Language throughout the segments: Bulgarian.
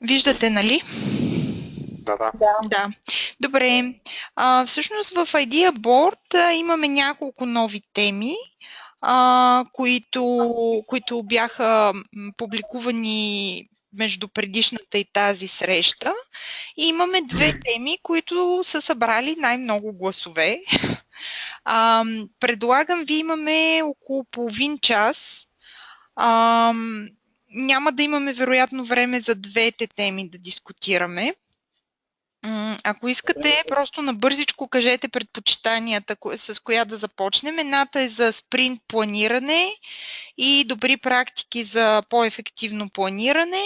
Виждате, нали? Да, да. Да. Добре. Всъщност в Idea Board имаме няколко нови теми, които бяха публикувани между предишната и тази среща. И имаме две теми, които са събрали най-много гласове. Предлагам ви, имаме около половин час. Няма да имаме вероятно време за двете теми да дискутираме. Ако искате, просто набързичко кажете предпочитанията, с коя да започнем. Едната е за спринт планиране и добри практики за по-ефективно планиране.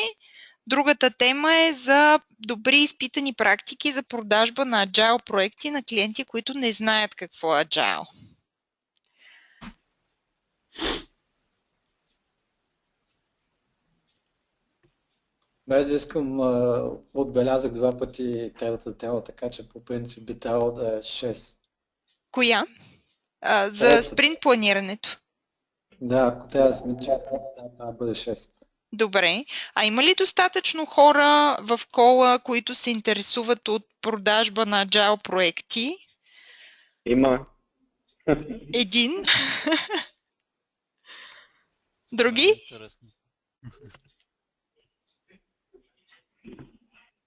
Другата тема е за добри изпитани практики за продажба на Agile проекти на клиенти, които не знаят какво е Agile. Без да искам, отбелязах два пъти третата тема, така че по принцип би трябвало да е 6. Коя? За Трета. спринт планирането. Да, ако трябва да сме честни, трябва да бъде 6. Добре. А има ли достатъчно хора в кола, които се интересуват от продажба на Agile проекти? Има. Един. Други? Интересно.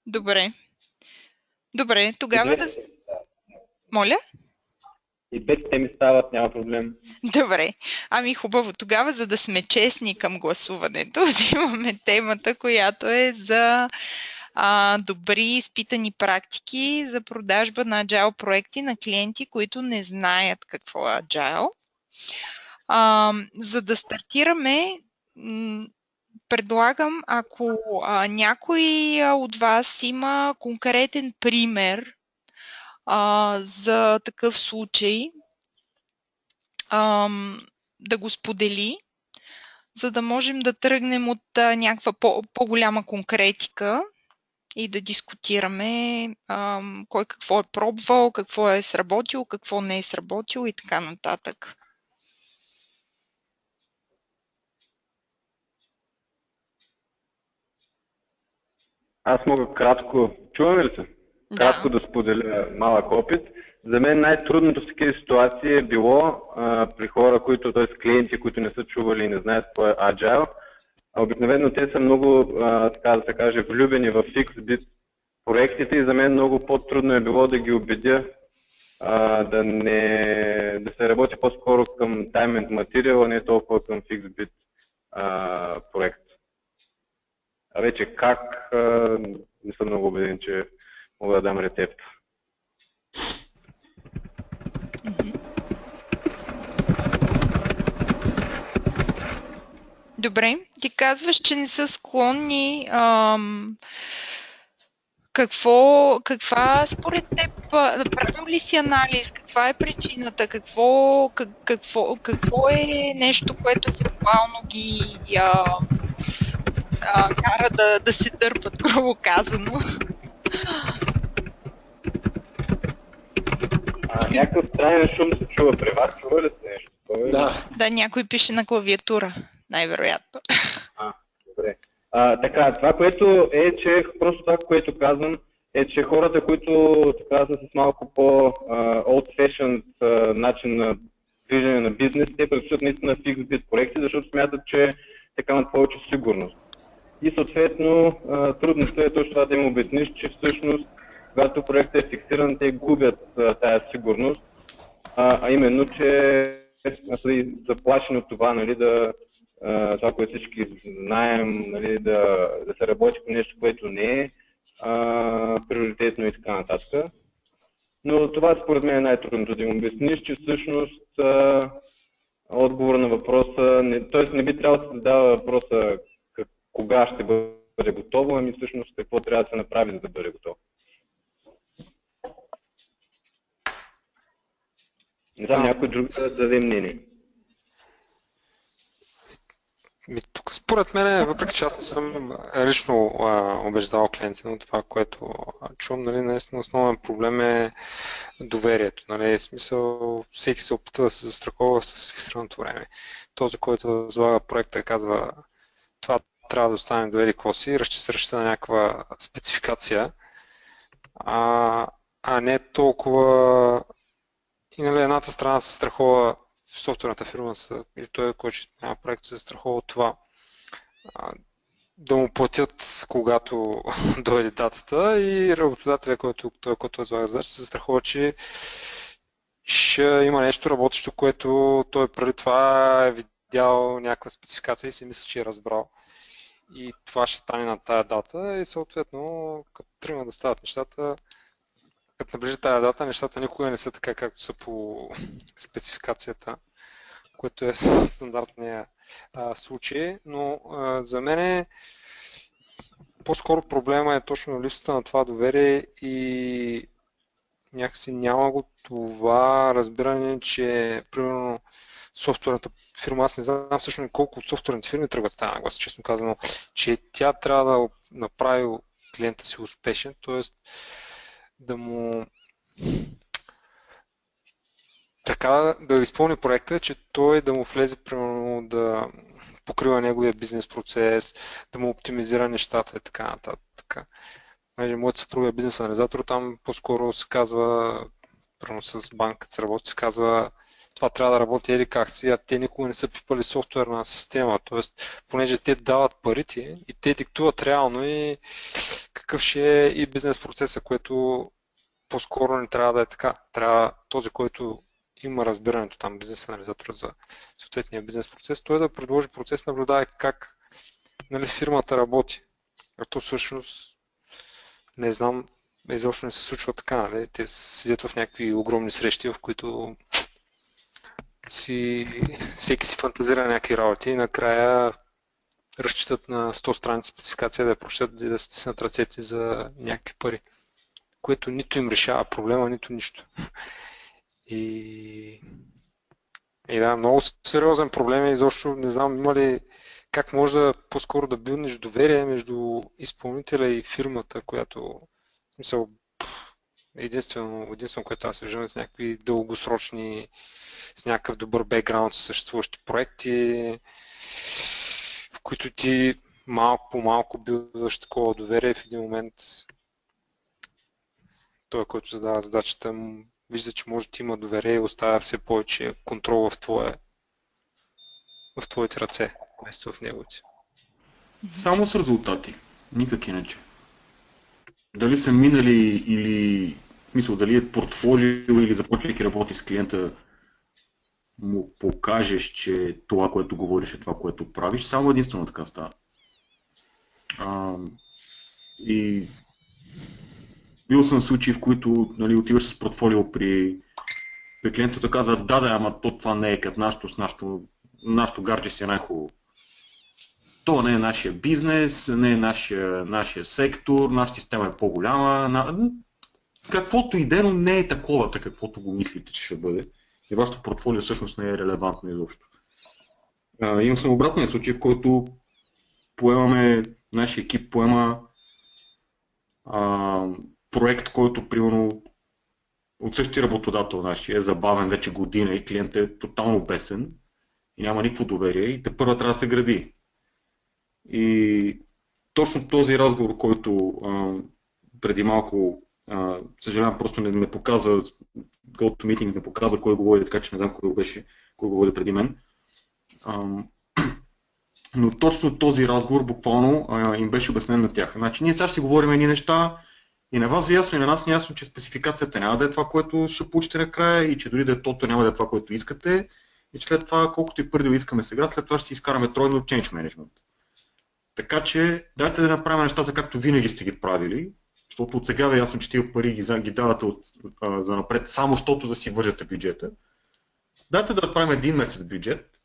Добре. Добре, тогава да... две, Моля? и двете теми стават, няма проблем. Добре. Ами хубаво. Тогава, за да сме честни към гласуването, взимаме темата, която е за добри изпитани практики за продажба на Agile проекти на клиенти, които не знаят какво е Agile. За да стартираме, предлагам, ако някой от вас има конкретен пример за такъв случай, да го сподели, за да можем да тръгнем от някаква по-голяма конкретика и да дискутираме кой какво е пробвал, какво е сработило, какво не е сработило и така нататък. Аз мога кратко, чуваме ли се? Кратко да споделя малък опит. За мен най-трудното в такива ситуации е било при хора, т.е. клиенти, които не са чували и не знаят какво е Agile. Обикновено те са много, така да се каже, влюбени в Fixbit проектите и за мен много по-трудно е било да ги убедя да се работи по-скоро към Time and Material, а не толкова към Fixbit проект. А вече как, не съм много убеден, че мога да дам рецепт. Добре, ти казваш, че не са склонни. Каква според теб, направил ли си анализ, каква е причината, какво е нещо, което буквално ги кара да се дърпат, грубо казано? Някакъв странен шум се чува при вас, чува ли се нещо? Да, някой пише на клавиатура, най-вероятно. Добре. Така, това, което е, че просто това, което казвам, е, че хората, които така са с малко по-old-fashioned начин на движение на бизнес, те предпочитат наистина Fixbit проекти, защото смятат, че така имат повече сигурност. И съответно трудността е точно това да им обясниш, че всъщност, когато проектът е фиксиран, те губят тая сигурност, а именно, че са заплашени от това, нали, това, което всички знаем, нали, да се работи по нещо, което не е приоритетно и така нататък. Но това според мен е най-трудното да им обясниш, че всъщност отговор на въпроса, т.е. не би трябвало да се задава въпроса кога ще бъде готово, ами всъщност какво трябва да се направи, за да бъде готово. Не знам, някой друг да даде мнение. Тук според мен, въпреки че аз не съм лично убеждавал клиенти, но това, което чувам, нали, наистина основен проблем е доверието. Нали, в смисъл, всеки се опитва да се застрахова с фиксираното време. Този, който възлага проекта, казва това трябва да остане до еди какво си, се разчита на някаква спецификация, а не толкова и нали, едната страна се страхува, в софтуерната фирма или той, който няма проект, се страхува от това да му платят, когато дойде датата, и работодателя, който възлага задача, се страхува, че ще има нещо работещо, което той преди това е видял някаква спецификация и си мисля, че е разбрал. И това ще стане на тая дата и съответно, като тръгна да стават нещата, като наближи тая дата, нещата никога не са така, както са по спецификацията, което е стандартния случай, но за мен по-скоро проблема е точно липсата на това доверие и някакси няма го това разбиране, че примерно софтуерната фирма, аз не знам всъщност колко от софтуерните фирми тръгват с тази нагласа, честно казано, че тя трябва да направи клиента си успешен, т.е. да му така да изпълни проекта, че той да му влезе примерно да покрива неговия бизнес процес, да му оптимизира нещата и така нататък. Понеже моят съпруг е бизнес анализатор, там по-скоро се казва, примерно с банката се работи, се казва това трябва да работи еди как си, а те никога не са пипали софтуерна система, т.е. понеже те дават парите и те диктуват реално и какъв ще е и бизнес процеса, което по-скоро не трябва да е така. Трябва този, който има разбирането там, бизнес анализатор за съответния бизнес процес, той да предложи процес, наблюдава как нали, фирмата работи. А то всъщност не знам, изобщо не се случва така. Нали? Те седят в някакви огромни срещи, в които всеки си фантазира някакви работи и накрая разчитат на 100 страници спецификация да я прочетат и да стиснат ръцете за някакви пари, което нито им решава проблема, нито нищо. И да, много сериозен проблем е, изобщо не знам има ли как може да по-скоро да билнеш доверие между изпълнителя и фирмата, която мисъл, единствено, което аз виждам, с някакви дългосрочни, с някакъв добър бекграунд с съществуващи проекти, в които ти малко по малко билдваш такова доверие, в един момент той, който задава задачата, вижда, че може да има доверие и оставя все повече контрол в твоите ръце, вместо в неговите. Само с резултати, никак иначе. Дали са минали или, мисля, дали е портфолио или започвайки работи с клиента, му покажеш, че това, което говориш е това, което правиш, само единствено така става. И бил съм случаи, в които нали, отиваш с портфолио при клиента, казва, да, ама това не е като нашето гарджи си е най-хубаво. Това не е нашия бизнес, не е нашия сектор, нашата система е по-голяма. Каквото и но не е такова, каквото го мислите, че ще бъде. И вашето портфолио всъщност не е релевантно изобщо. Имам съм обратния случай, в който нашия екип поема проект, който примерно от същия работодател нашия е забавен вече година и клиентът е тотално бесен и няма никакво доверие и тепърва трябва да се гради. И точно този разговор, който преди малко, съжалявам, просто не показва, GoToMeeting не показва кой говори, така че не знам кой говори преди мен. Но точно този разговор буквално им беше обяснен на тях. Значи ние сега ще си говорим едни неща и на вас е ясно и на нас не е ясно, че спецификацията няма да е това, което ще получите накрая и че дори да е тото няма да е това, което искате и че след това, колкото и преди искаме сега, след това ще си изкараме тройно change management. Така че дайте да направим нещата както винаги сте ги правили, защото от сега е ясно, че тия пари ги давате за напред, само защото да си вържете бюджета. Дайте да направим един месец бюджет,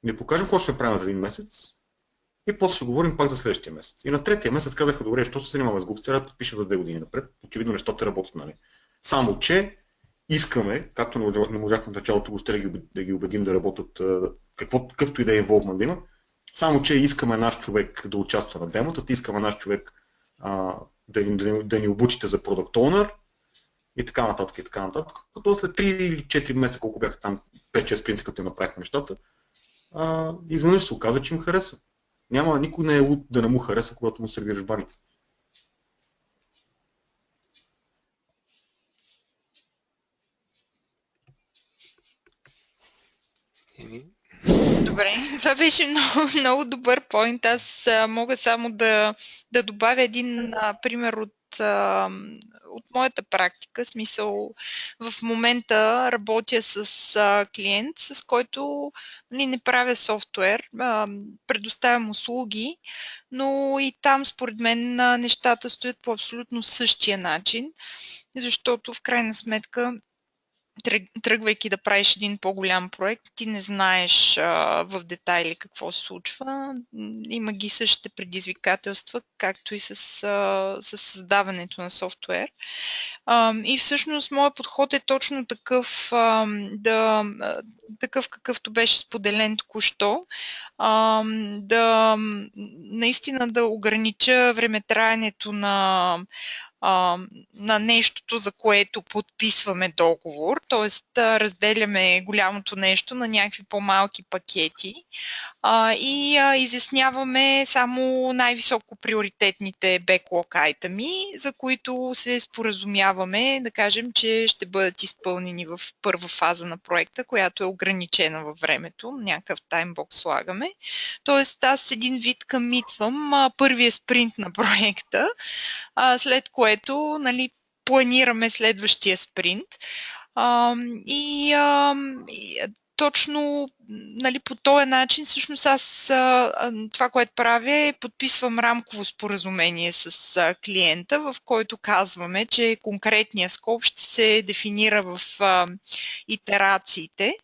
да покажем какво ще правим за един месец и после ще говорим пак за следващия месец. И на третия месец казаха, добре, що се занимава с глупости, трябва да подпишем за 2 години напред. Очевидно нещата работят, нали. Само, че искаме, както не можахме в началото въобще да ги убедим да работят, какъвто и да е инволвмент да има, само, че искаме наш човек да участва на демота, искаме наш човек да ни обучите за Product Owner и така нататък и така нататък. Като след 3 или 4 месеца, колко бяха там 5-6 клиенти, като им направихме нещата, изведнъж се оказа, че им харесва. Никой не е луд да не му хареса, когато му сервираш баница. Добре, това беше много добър поинт. Аз мога само да добавя един пример от моята практика. Смисъл, в момента работя с клиент, с който не правя софтуер, предоставям услуги, но и там според мен нещата стоят по абсолютно същия начин, защото в крайна сметка тръгвайки да правиш един по-голям проект, ти не знаеш в детайли какво се случва. Има ги същите предизвикателства, както и с създаването на софтуер. И всъщност моят подход е точно такъв, такъв какъвто беше споделен току-що. Наистина да огранича времетраенето на нещото, за което подписваме договор, т.е. разделяме голямото нещо на някакви по-малки пакети и изясняваме само най-високо приоритетните беклог айтеми, за които се споразумяваме, да кажем, че ще бъдат изпълнени в първа фаза на проекта, която е ограничена във времето, някакъв таймбокс слагаме. Тоест аз един вид къмитвам първия спринт на проекта, след което планираме следващия спринт. И точно по този начин всъщност аз това, което правя е подписвам рамково споразумение с клиента, в който казваме, че конкретният скоп ще се дефинира в итерациите.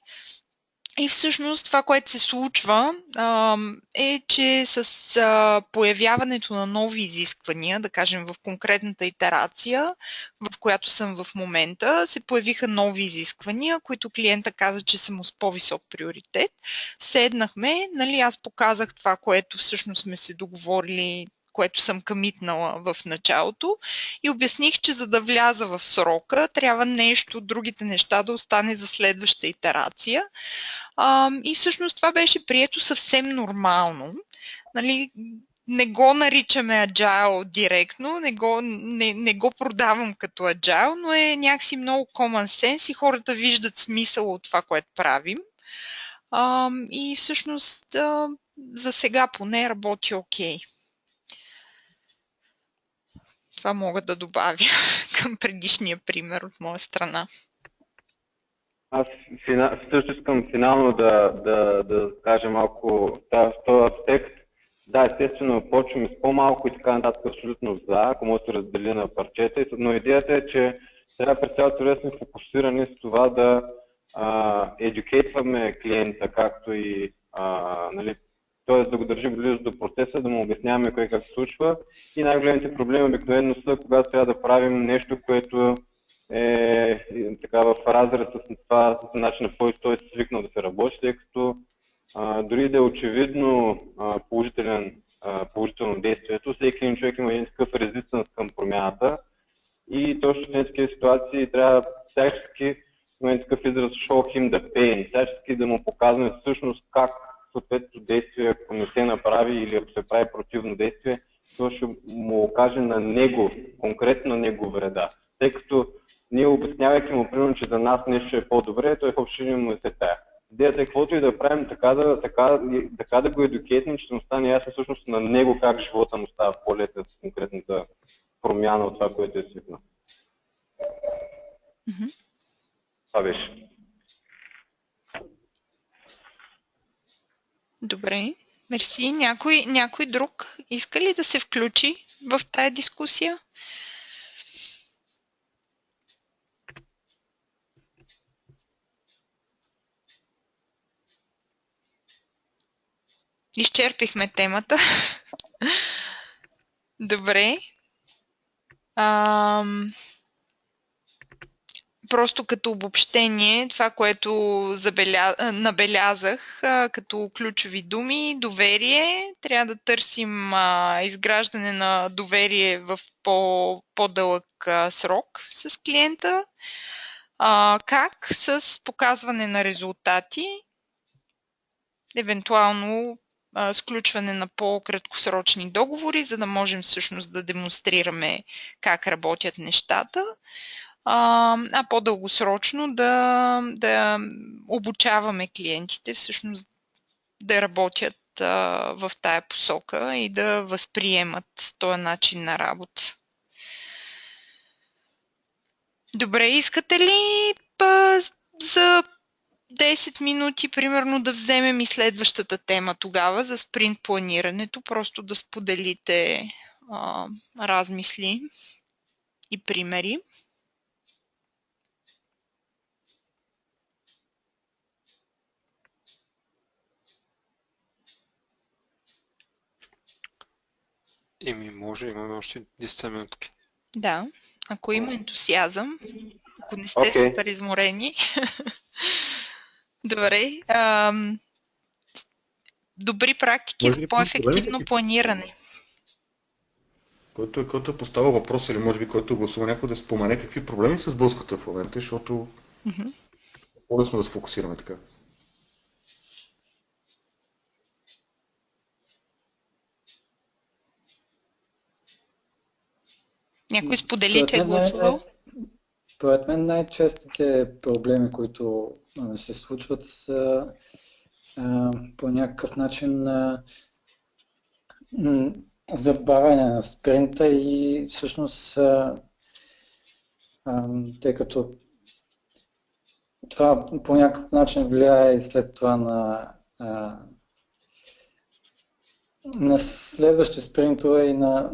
И всъщност това, което се случва е, че с появяването на нови изисквания, да кажем в конкретната итерация, в която съм в момента, се появиха нови изисквания, които клиента каза, че са му с по-висок приоритет. Седнахме, аз показах това, което всъщност сме се договорили, което съм къмитнала в началото и обясних, че за да вляза в срока, трябва нещо, другите неща да остане за следваща итерация. И всъщност това беше прието съвсем нормално. Не го наричаме Agile директно, не го продавам като Agile, но е някакси много common sense и хората виждат смисъл от това, което правим. И всъщност за сега поне работи окей. Това мога да добавя към предишния пример от моя страна. Аз също искам финално да кажа малко в този аспект. Да, естествено, почваме с по-малко и така нататък абсолютно за, ако може да се раздели на парчета, но идеята е, че трябва през цялото време сме фокусирани с това да едюкейтваме клиента, както и т.е. да го държим близо до процеса, да му обясняваме кое как се случва. И най-големите проблеми обикновено са, когато трябва да правим нещо, което е така в разрез с това, с начина, по който той е свикнал да се работи, тъй като дори да е очевидно положително действието, всеки един човек има един такъв резистенс към промяната и точно в такива ситуации трябва всячески, има такъв израз show him the pain, всячески да му показваме всъщност как съответното действие, ако не се направи или ако се прави противно действие, то ще му окаже на него, конкретно на него вреда. Тъй като ние обяснявайки му, примерно, че за нас нещо е по-добре, той въобще не му се тая. Идеята е каквото и да правим, така да го едукейтнем, че ще му стане ясно всъщност на него как живота му става по-лесен с конкретната промяна от това, което е свикнал. Това беше. Добре, мерси. Някой друг иска ли да се включи в тая дискусия? Изчерпихме темата. Добре. Просто като обобщение, това, което набелязах като ключови думи, доверие, трябва да търсим изграждане на доверие в по-дълъг срок с клиента. Как? С показване на резултати, евентуално сключване на по-краткосрочни договори, за да можем всъщност да демонстрираме как работят нещата, а по-дългосрочно да обучаваме клиентите всъщност да работят в тая посока и да възприемат този начин на работа. Добре, искате ли за 10 минути, примерно, да вземем и следващата тема тогава за спринт планирането, просто да споделите размисли и примери? Може, имаме още 10 минутки. Да, ако има ентусиазъм, ако не сте супер изморени. Добре. Добри практики в по-ефективно планиране. Който е поставил въпрос или може би който гласува някой да спомене какви проблеми се сблъсквате в момента, защото по-лесно да се фокусираме така. Някой сподели, че е гласувал? Според мен най-честите проблеми, които се случват са по някакъв начин забавяне на спринта и всъщност тъй като това по някакъв начин влияе и след това на следващи спринтове и на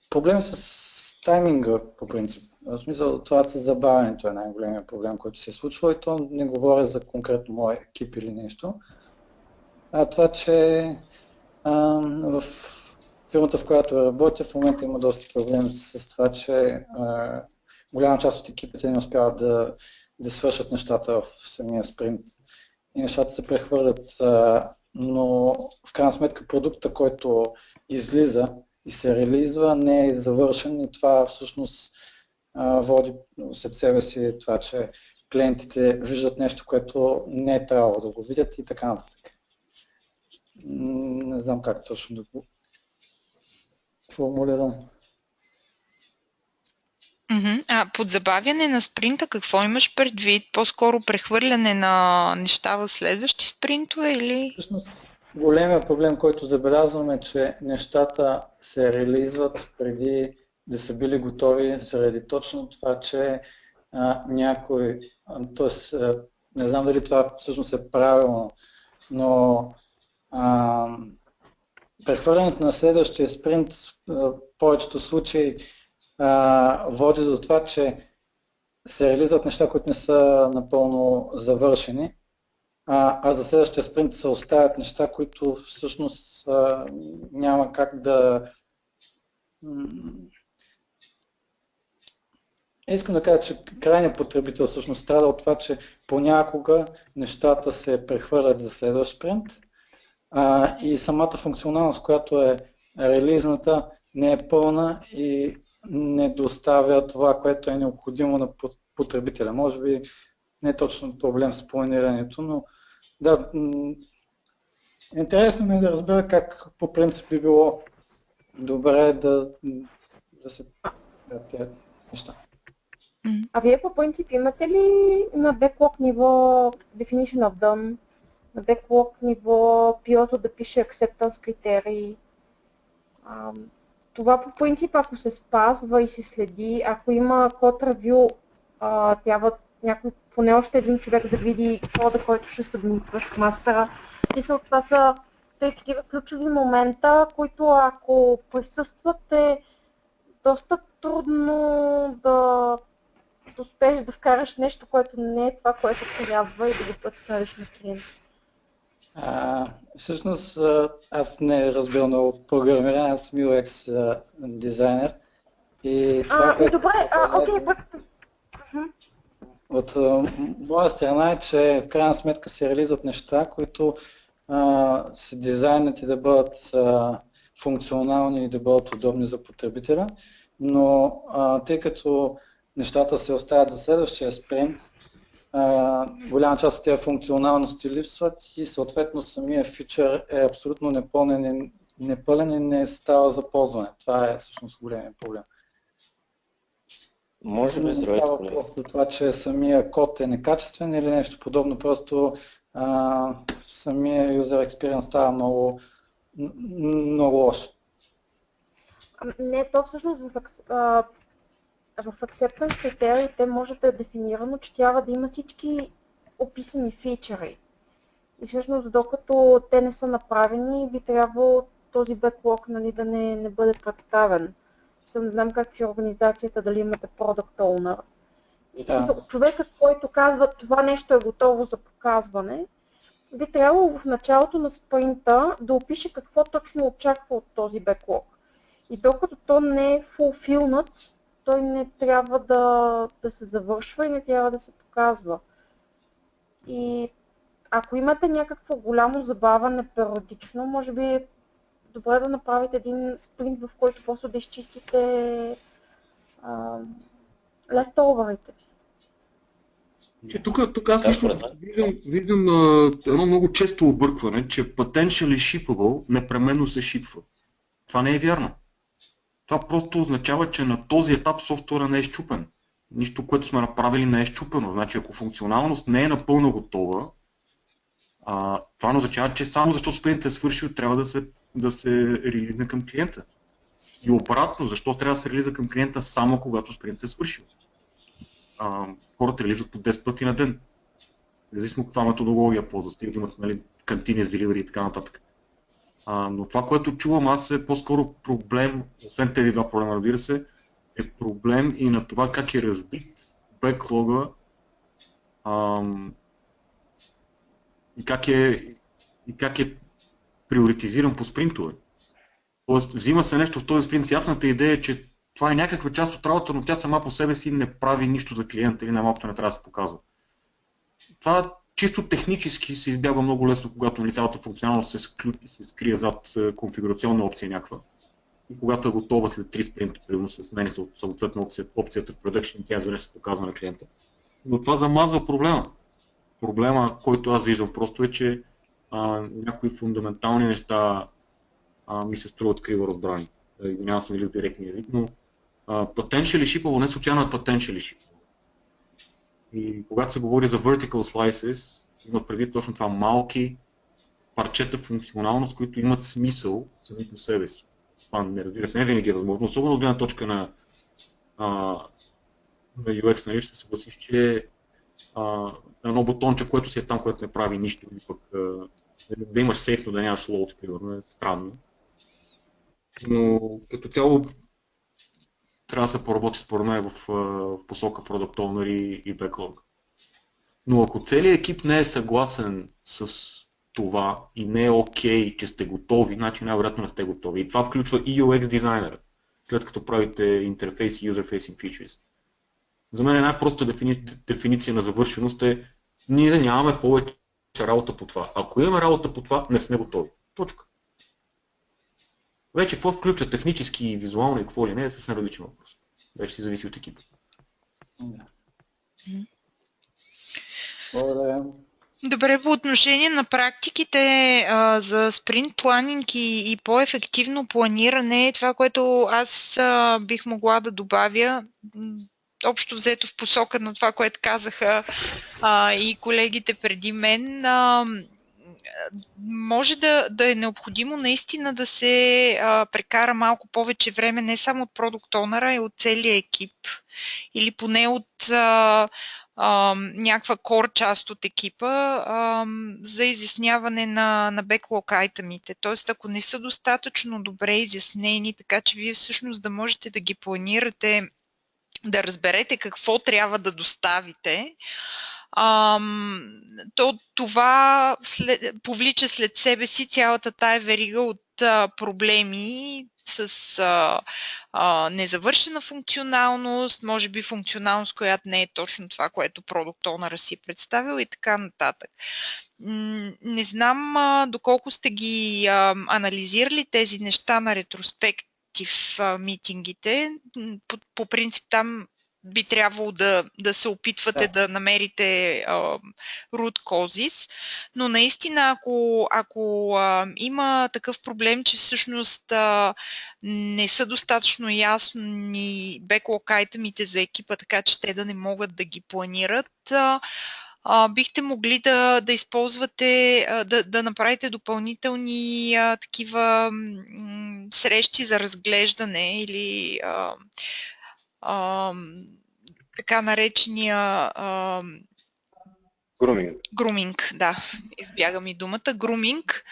проблеми с тайминга по принцип. В смисъл това с забавянето е най-големият проблем, който се е случва и то не говоря за конкретно мой екип или нещо. Това, че в фирмата, в която работя, в момента има доста проблем с това, че голяма част от екипите не успяват да свършат нещата в самия спринт. И нещата се прехвърлят, но в крайна сметка продукта, който излиза и се релизва, не е завършен и това всъщност води след себе си това, че клиентите виждат нещо, което не е трябвало да го видят и така нататък. Не знам как точно да го формулирам. Под забавяне на спринта какво имаш предвид? По-скоро прехвърляне на неща в следващи спринтове или? Всъщност, големият проблем, който забелязваме е, че нещата се релизват преди да са били готови заради точно това, че някой, т.е. не знам дали това всъщност е правилно, но прехвърлянето на следващия спринт в повечето случаи води до това, че се реализват неща, които не са напълно завършени, а за следващия спринт се оставят неща, които всъщност няма как да... Искам да кажа, че крайният потребител всъщност страда от това, че понякога нещата се прехвърлят за следващ спринт и самата функционалност, която е релизната, не е пълна и не доставя това, което е необходимо на потребителя. Може би не е точно проблем с планирането, но да, интересно ми е да разбера как по принцип би било добре да се правят неща. А вие по принцип имате ли на backlog ниво definition of done, на backlog ниво PO-то да пише acceptance критерии? Това по принцип, ако се спазва и се следи, ако има код ревю, трябва някой, поне още един човек да види кода, който ще събмитваш в мастера. Мисля, това са такива ключови момента, които ако присъстват е доста трудно да успееш да вкараш нещо, което не е това, което трябва и да го представиш на клиента. Всъщност аз не разбирам много от програмиране, аз съм UX дизайнер. И това, добре, окей, от моя страна е, че в крайна сметка се реализват неща, които се дизайнат и да бъдат функционални и да бъдат удобни за потребителя, но тъй като нещата се оставят за следващия спринт, голяма част от тези функционалности липсват и съответно самия фичър е абсолютно непълен и не става за ползване. Това е всъщност големия проблем. Може би здравейте, става въпрос за това, че самия код е некачествен или нещо подобно, просто самия user experience става много лош. Не, то всъщност в acceptance критериите може да е дефинирано, че трябва да има всички описани фичъри. И всъщност, докато те не са направени, би трябвало този беклог, нали, да не бъде представен. Не знам как в организацията, дали имате product owner. И човекът, който казва, това нещо е готово за показване, би трябвало в началото на спринта да опише какво точно очаква от този беклог. И докато то не е fulfilled, той не трябва да се завършва и не трябва да се показва. И ако имате някакво голямо забавяне периодично, може би е добре да направите един спринт, в който после да изчистите leftover-ите. Тук аз лично виждам едно много често объркване, че potentially shippable непременно се шипва. Това не е вярно. Това просто означава, че на този етап софтуера не е счупен. Нищо, което сме направили, не е счупено. Значи, ако функционалност не е напълно готова, това не означава, че само защото спринтът е свършил, трябва да се релизне към клиента. И обратно, защо трябва да се релиза към клиента само когато спринтът е свършил. Хората релизват по 10 пъти на ден. Независимо каква методология ползват, стига да имат, нали, continuous delivery и така нататък. Но това, което чувам аз, е по-скоро проблем, освен тези два проблема, разбира се, е проблем и на това как е разбит беклога и как е приоритизиран по спринтове. Тоест, взима се нещо в този спринт с ясната идея, че това е някаква част от работа, но тя сама по себе си не прави нищо за клиента или най-малкото не трябва да се показва. Това чисто технически се избягва много лесно, когато цялата функционалност се скрие зад конфигурационна опция някаква. И когато е готова след 3 спринта, примерно се сменя съответно опцията в production, тя изведнъж се показва на клиента. Но това замазва проблема. Проблема, който аз виждам просто е, че някои фундаментални неща ми се струват криво разбрани. Няма съм с директния език, но potentially shippable не случайно е potentially shippable. И когато се говори за vertical slices, има предвид точно това малки парчета функционалност, които имат смисъл сами по себе си. Това не, разбира се, не винаги е възможно, особено от гледна точка на UX, нали, ще се съгласиш, че едно бутонче, което си е там, което не прави нищо, или пък да имаш сейф, но да нямаш load, примерно, е странно. Но като цяло трябва да се поработи според мен в посока Product Owner и Backlog. Но ако целият екип не е съгласен с това и не е окей, че сте готови, значи най-вероятно не сте готови. И това включва и UX дизайнера, след като правите интерфейс и user-facing features. За мен най-проста дефиниция на завършеност е ние нямаме повече работа по това. Ако имаме работа по това, не сме готови. Точка. Вече какво включва технически и визуално и какво ли не е съвсем различен въпрос. Вече си зависи от екипа. Благодаря. Добре, по отношение на практиките за спринт планинг и по-ефективно планиране, това, което аз бих могла да добавя, общо взето в посока на това, което казаха и колегите преди мен, може да е необходимо наистина да се прекара малко повече време не само от продукт онъра, а и от целия екип. Или поне от някаква core част от екипа за изясняване на беклог айтемите. Тоест, ако не са достатъчно добре изяснени, така че вие всъщност да можете да ги планирате, да разберете какво трябва да доставите, то това повлича след себе си цялата тая верига от проблеми с незавършена функционалност, може би функционалност, която не е точно това, което Product Owner си е представил и така нататък. Не знам доколко сте ги анализирали тези неща на ретроспектив митингите. По принцип там би трябвало да се опитвате да намерите root causes, но наистина ако има такъв проблем, че всъщност не са достатъчно ясни backlog айтемите за екипа, така че те да не могат да ги планират, бихте могли да използвате, да направите допълнителни такива срещи за разглеждане или така наречения груминг, да, избяга ми думата, груминг,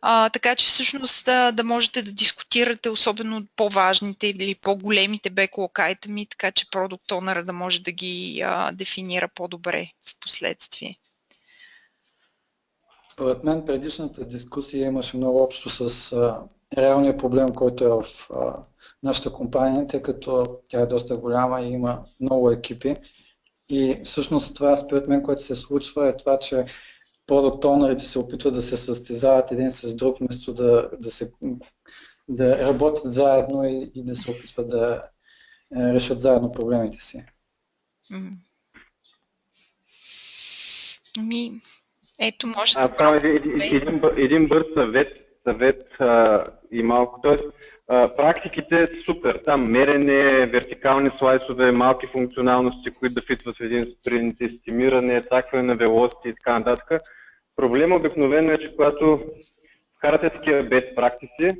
така че всъщност да можете да дискутирате особено по-важните или по-големите backlog айтеми, така че Product Owner да може да ги дефинира по-добре в последствие. Според мен предишната дискусия имаше много общо с реалния проблем, който е в нашата компания, тъй като тя е доста голяма и има много екипи. И всъщност това, според мен, което се случва е това, че Product Owner-ите се опитват да се състезават един с друг, вместо да работят заедно и да се опитват да решат заедно проблемите си. Ето, може да... един бърз съвет и малко. Тоест, практиките са супер. Там мерене, вертикални слайсове, малки функционалности, които да фитват в един спринт, естимиране, атакване на велосити и така нататък. Проблема обикновено е, че когато вкарате такива best практици,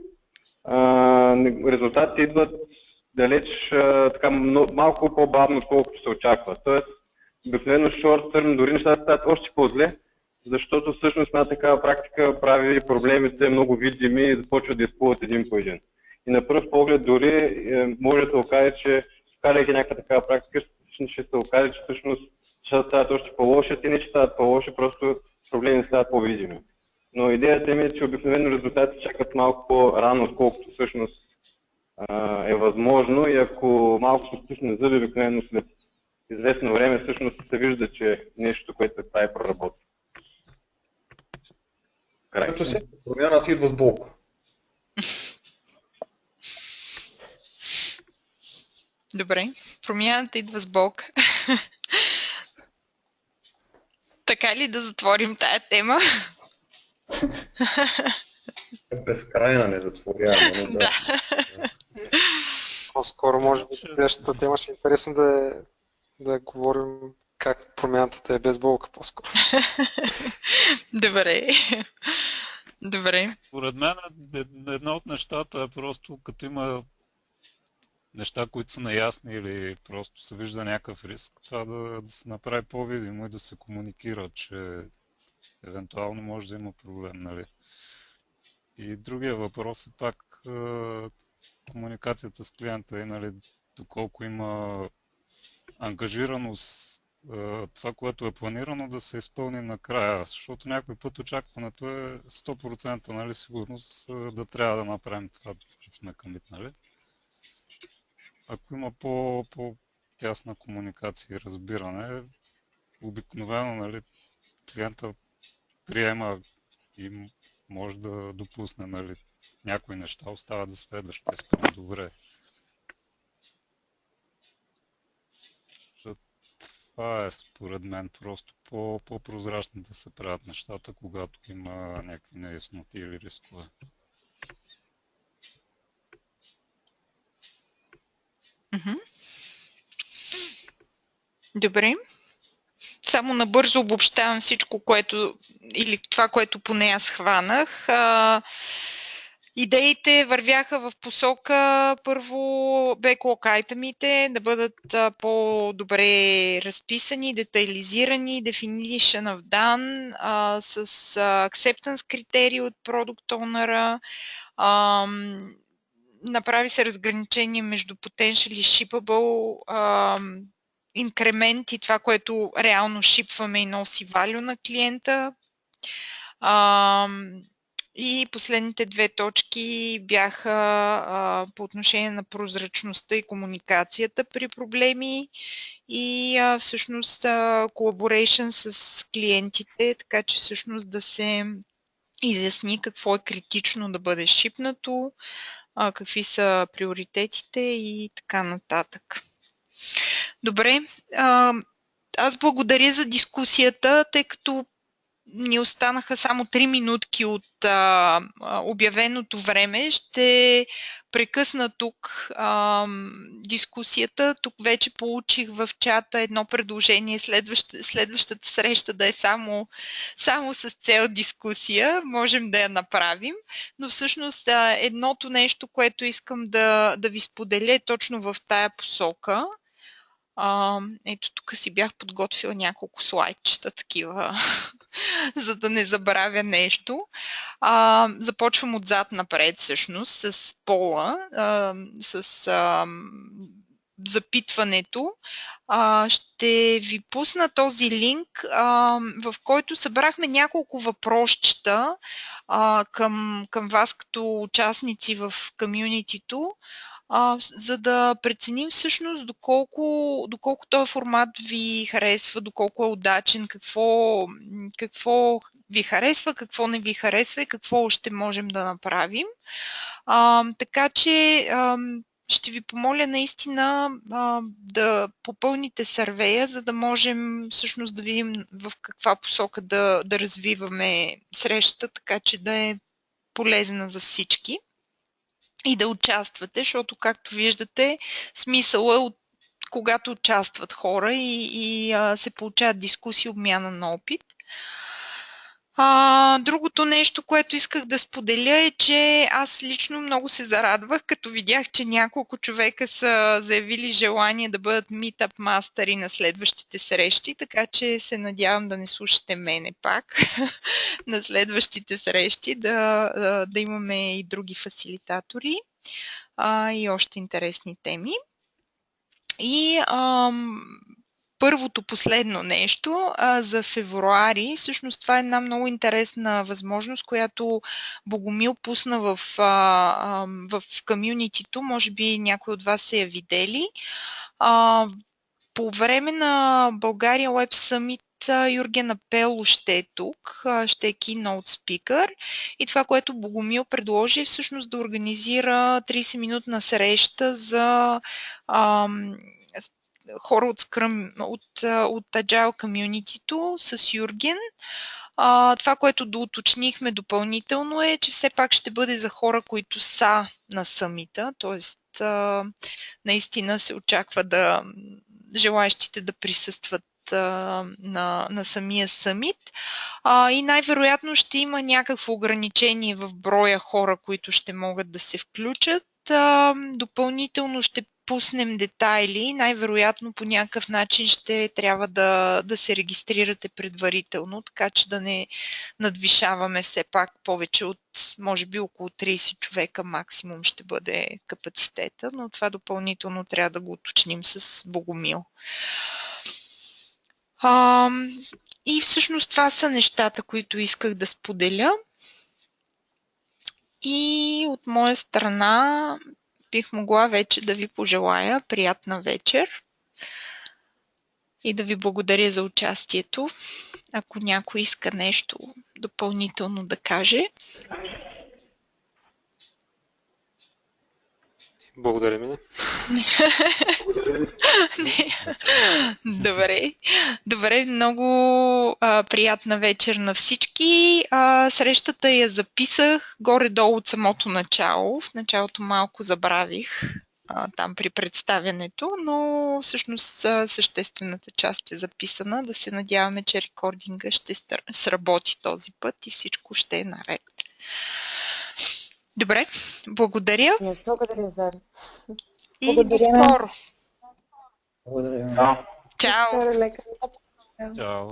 резултатите идват далеч така, малко по-бавно, отколкото се очаква. Тоест, обикновено short term дори нещата стават още по-зле, защото всъщност една такава практика прави проблемите много видими и започват да изплуват един по един. И на пръв поглед дори може да се окаже, че вкарайки някаква такава практика, ще се окаже, че всъщност нещата стават още по-лоши, те не че стават по-лоши, просто проблемите стават по-видими. Но идеята ми е, че обикновено резултатите чакат малко по-рано, отколкото всъщност е възможно и ако малко се стисне зъби, обикновено след известно време всъщност се вижда, че нещо, което се прави, проработва. Като се промяна си идва с болка. Добре, промяната идва с болка. Така ли да затворим тая тема? Безкрайна не затворява. Да. По-скоро, може би, следващата тема ще е интересно да говорим как промяната е без болка по-скоро. Добре. Добре. Според мен една от нещата е просто като има неща, които са неясни или просто се вижда някакъв риск, това да се направи по-видимо и да се комуникира, че евентуално може да има проблем, нали. И другия въпрос е пак комуникацията с клиента и, нали, доколко има ангажираност това, което е планирано, да се изпълни накрая, защото някой път очакването е 100%, нали, сигурност да трябва да направим това, като сме комитнали. Ако има по-тясна комуникация и разбиране, обикновено, нали, клиента приема и може да допусне, нали, някои неща, остават за следващия спринт. Добре. Това е според мен просто по-прозрачно да се правят нещата, когато има някакви неясноти или рискове. Добре. Само набързо обобщавам всичко, или това, което поне аз хванах. Идеите вървяха в посока първо backlog айтемите да бъдат по-добре разписани, детайлизирани, definition of done, с acceptance критерии от Product Owner-а. Направи се разграничение между potentially shippable инкремент и това, което реално шипваме и носи value на клиента. И последните две точки бяха по отношение на прозрачността и комуникацията при проблеми и всъщност collaboration с клиентите, така че всъщност да се изясни какво е критично да бъде шипнато, какви са приоритетите и така нататък. Добре. Аз благодаря за дискусията, тъй като ни останаха само 3 минутки от обявеното време. Ще прекъсна тук дискусията. Тук вече получих в чата едно предложение следващата среща да е само с цел дискусия. Можем да я направим. Но всъщност едното нещо, което искам да ви споделя е точно в тая посока. Ето тук си бях подготвила няколко слайдчета такива, за да не забравя нещо. Започвам отзад напред всъщност с пола, с запитването. Ще ви пусна този линк, в който събрахме няколко въпросчета към вас като участници в комюнитито, за да преценим всъщност доколко този формат ви харесва, доколко е удачен, какво ви харесва, какво не ви харесва и какво още можем да направим. Така че ще ви помоля наистина да попълните сървея, за да можем всъщност да видим в каква посока да развиваме срещата, така че да е полезна за всички и да участвате, защото, както виждате, смисъл е когато участват хора и се получават дискусии, обмяна на опит. Другото нещо, което исках да споделя е, че аз лично много се зарадвах, като видях, че няколко човека са заявили желание да бъдат meetup мастери на следващите срещи, така че се надявам да не слушате мене пак на следващите срещи, да имаме и други фасилитатори и още интересни теми. И първото последно нещо за февруари, всъщност това е една много интересна възможност, която Богомил пусна в комюнитито, може би някой от вас се я видели. По време на България Web Summit Юрген Апело ще е тук, ще е keynote speaker и това, което Богомил предложи е всъщност да организира 30-минутна среща за хора от Agile Community-то с Юрген. Това, което доуточнихме допълнително е, че все пак ще бъде за хора, които са на съмита, т.е. наистина се очаква желаящите да присъстват на самия съмит и най-вероятно ще има някакво ограничение в броя хора, които ще могат да се включат. Допълнително ще пуснем детайли, най-вероятно по някакъв начин ще трябва да се регистрирате предварително, така че да не надвишаваме все пак повече от, може би около 30 човека максимум ще бъде капацитета, но това допълнително трябва да го уточним с Богомил. И всъщност това са нещата, които исках да споделя. И от моя страна бих могла вече да ви пожелая приятна вечер и да ви благодаря за участието. Ако някой иска нещо допълнително да каже. Благодаря ми. Добре, много приятна вечер на всички. Срещата я записах горе-долу от самото начало. В началото малко забравих там при представянето, но всъщност съществената част е записана. Да се надяваме, че рекординга ще сработи този път и всичко ще е наред. Добре, благодаря. Благодаря, Зари. И до скоро. Благодаря. Чао. Чао.